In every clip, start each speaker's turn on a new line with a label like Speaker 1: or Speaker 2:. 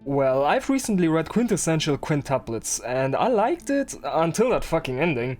Speaker 1: Well, I've recently read Quintessential Quintuplets, and I liked it until that fucking ending.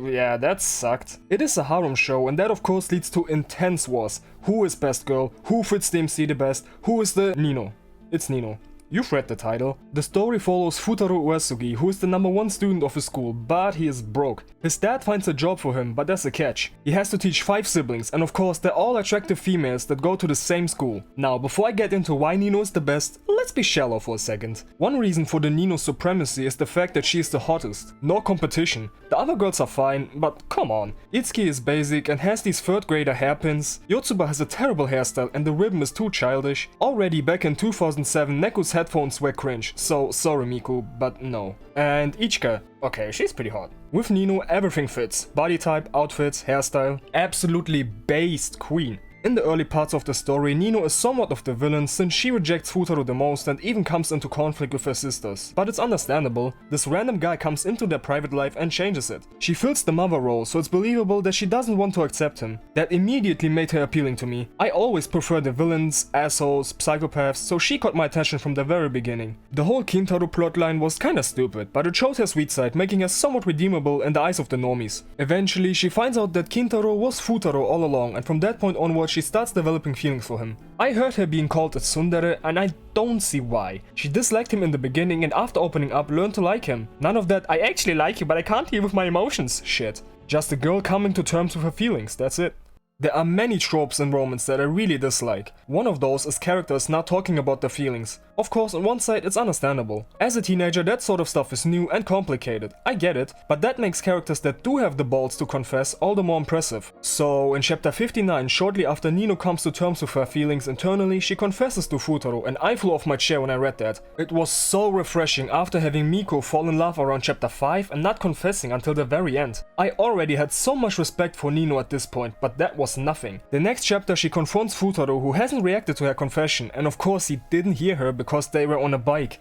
Speaker 1: Yeah, that sucked. It is a harem show, and that of course leads to intense wars. Who is best girl? Who fits the MC the best? Who is the Nino? It's Nino. You've read the title. The story follows Futaro Uesugi, who is the #1 student of his school, but he is broke. His dad finds a job for him, but there's a catch. He has to teach 5 siblings, and of course they're all attractive females that go to the same school. Now, before I get into why Nino is the best, let's be shallow for a second. One reason for the Nino supremacy is the fact that she is the hottest. No competition. The other girls are fine, but come on. Itsuki is basic and has these 3rd grader hairpins. Yotsuba has a terrible hairstyle and the ribbon is too childish. Already back in 2007, Neku's headphones were cringe, so sorry Miku, but no. And Ichika, okay, she's pretty hot. With Nino, everything fits. Body type, outfits, hairstyle. Absolutely based queen. In the early parts of the story, Nino is somewhat of the villain since she rejects Futaro the most and even comes into conflict with her sisters. But it's understandable. This random guy comes into their private life and changes it. She fills the mother role, so it's believable that she doesn't want to accept him. That immediately made her appealing to me. I always prefer the villains, assholes, psychopaths, so she caught my attention from the very beginning. The whole Kintaro plotline was kinda stupid, but it showed her sweet side, making her somewhat redeemable in the eyes of the normies. Eventually, she finds out that Kintaro was Futaro all along, and from that point onward she starts developing feelings for him. I heard her being called a tsundere and I don't see why. She disliked him in the beginning and after opening up learned to like him. None of that "I actually like you but I can't deal with my emotions" shit. Just a girl coming to terms with her feelings, that's it. There are many tropes in romance that I really dislike. One of those is characters not talking about their feelings. Of course, on one side it's understandable. As a teenager that sort of stuff is new and complicated. I get it, but that makes characters that do have the balls to confess all the more impressive. So, in chapter 59, shortly after Nino comes to terms with her feelings internally, she confesses to Futaro and I flew off my chair when I read that. It was so refreshing after having Miko fall in love around chapter 5 and not confessing until the very end. I already had so much respect for Nino at this point, but that was nothing. The next chapter she confronts Futaro, who hasn't reacted to her confession, and of course he didn't hear her because they were on a bike.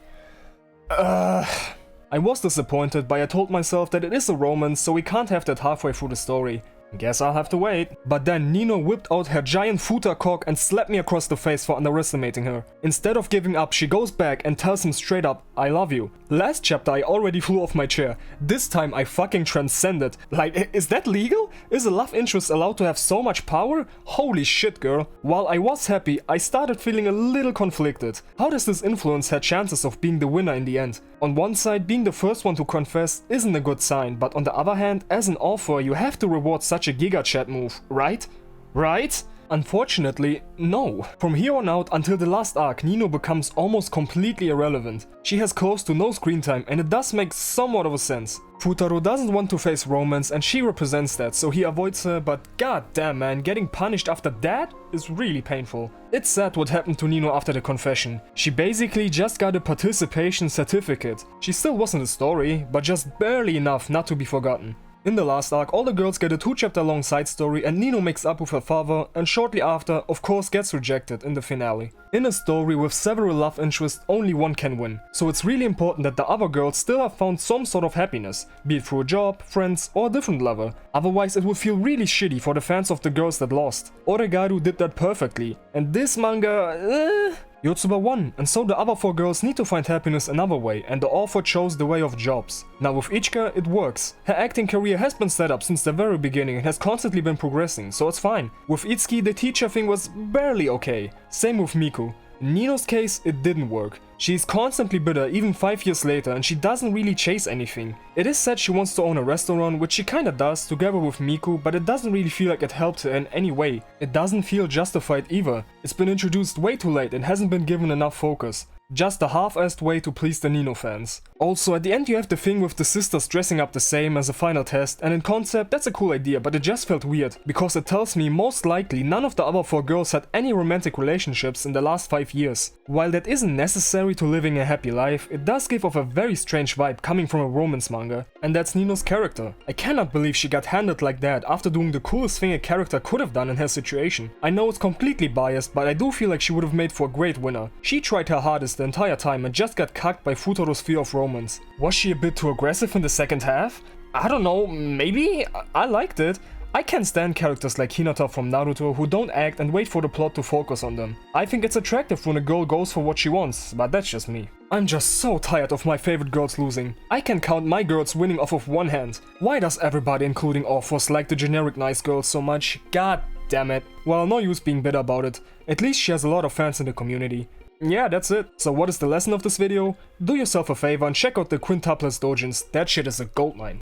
Speaker 1: I was disappointed, but I told myself that it is a romance, so we can't have that halfway through the story. Guess I'll have to wait. But then Nino whipped out her giant futa cock and slapped me across the face for underestimating her. Instead of giving up, she goes back and tells him straight up, "I love you." Last chapter I already flew off my chair. This time I fucking transcended. Like, is that legal? Is a love interest allowed to have so much power? Holy shit, girl. While I was happy, I started feeling a little conflicted. How does this influence her chances of being the winner in the end? On one side, being the first one to confess isn't a good sign, but on the other hand, as an author, you have to reward such a giga chat move, right? Right? Unfortunately, no. From here on out until the last arc, Nino becomes almost completely irrelevant. She has close to no screen time and it does make somewhat of a sense. Futaro doesn't want to face romance and she represents that, so he avoids her, but goddamn man, getting punished after that is really painful. It's sad what happened to Nino after the confession. She basically just got a participation certificate. She still was in the story, but just barely enough not to be forgotten. In the last arc, all the girls get a 2-chapter long side story and Nino makes up with her father and shortly after, of course, gets rejected in the finale. In a story with several love interests, only one can win. So it's really important that the other girls still have found some sort of happiness, be it through a job, friends or a different lover. Otherwise it would feel really shitty for the fans of the girls that lost. Oregaru did that perfectly. And this manga, Yotsuba won, and so the other 4 girls need to find happiness another way, and the author chose the way of jobs. Now with Ichika, it works. Her acting career has been set up since the very beginning and has constantly been progressing, so it's fine. With Itsuki, the teacher thing was barely okay. Same with Miku. In Nino's case, it didn't work. She is constantly bitter even 5 years later and she doesn't really chase anything. It is said she wants to own a restaurant, which she kinda does together with Miku, but it doesn't really feel like it helped her in any way. It doesn't feel justified either. It's been introduced way too late and hasn't been given enough focus. Just a half-assed way to please the Nino fans. Also, at the end you have the thing with the sisters dressing up the same as a final test, and in concept that's a cool idea, but it just felt weird, because it tells me most likely none of the other 4 girls had any romantic relationships in the last 5 years. While that isn't necessary to living a happy life, it does give off a very strange vibe coming from a romance manga, and that's Nino's character. I cannot believe she got handled like that after doing the coolest thing a character could have done in her situation. I know it's completely biased, but I do feel like she would have made for a great winner. She tried her hardest the entire time and just got cucked by Futaro's fear of romance. Was she a bit too aggressive in the second half? I don't know, maybe? I liked it. I can't stand characters like Hinata from Naruto who don't act and wait for the plot to focus on them. I think it's attractive when a girl goes for what she wants, but that's just me. I'm just so tired of my favorite girls losing. I can count my girls winning off of one hand. Why does everybody, including authors, like the generic nice girls so much? God damn it. Well, no use being bitter about it. At least she has a lot of fans in the community. Yeah, that's it. So what is the lesson of this video? Do yourself a favor and check out the Quintuplets dojins. That shit is a goldmine.